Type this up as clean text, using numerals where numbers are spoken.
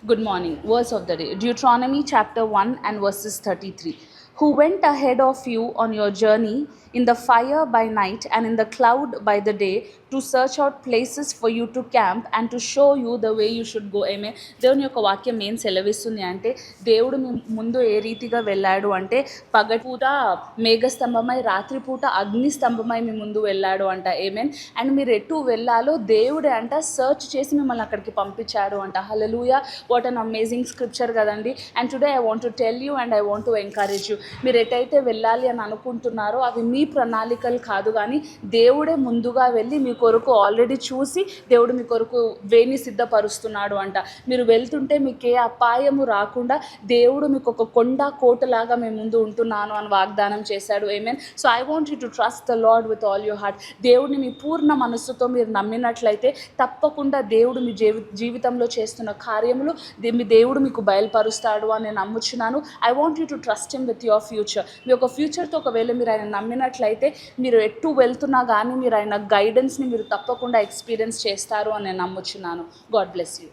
Good morning. Verse of the day, Deuteronomy chapter 1 and verses 33. Who went ahead of you on your journey in the fire by night and in the cloud by the day to search out places for you to camp and to show you the way you should go. Amen. దేవుని యొక్క వాక్యం ఏం సెలవిస్తుంది అంటే, దేవుడు మీ ముందు ఏ రీతిగా వెళ్ళాడు అంటే, పగటిపూట మేఘస్తంభమై రాత్రిపూట అగ్ని స్తంభమై మీ ముందు వెళ్ళాడు అంట. ఏమేన్. అండ్ మీరు ఎటు వెళ్ళాలో దేవుడే అంట సర్చ్ చేసి మిమ్మల్ని అక్కడికి పంపించాడు అంట. హల్లెలూయా. వాట్ అన్ అమేజింగ్ స్క్రిప్చర్ కదండి. And today I want to tell you and I want to encourage you. మీరు ఎటైతే వెళ్ళాలి అని అనుకుంటున్నారో అవి మీ ప్రణాళికలు కాదు, కానీ దేవుడే ముందుగా వెళ్ళి మీ కొరకు ఆల్రెడీ చూసి దేవుడు మీ కొరకు వేని సిద్ధపరుస్తున్నాడు అంట. మీరు వెళ్తుంటే మీకు ఏ అపాయము రాకుండా దేవుడు మీకు ఒక కొండ కోటలాగా మేము ముందు ఉంటున్నాను అని వాగ్దానం చేశాడు. Amen. So I want you to trust the lord with all your heart. దేవుడిని మీ పూర్ణ మనస్సుతో మీరు నమ్మినట్లయితే తప్పకుండా దేవుడు మీ జీవితంలో చేస్తున్న కార్యములు దేవుడు మీకు బయలుపరుస్తాడు అని నేను నమ్ముచున్నాను. I want you to trust him with your future. మీ యొక్క ఫ్యూచర్తో ఒకవేళ మీరు ఆయన నమ్మినట్లయితే మీరు ఎటు వెళ్తున్నా కానీ మీరు ఆయన గైడెన్స్ని మీరు తప్పకుండా ఎక్స్పీరియన్స్ చేస్తారు అని నేను నమ్ముచున్నాను. God bless you.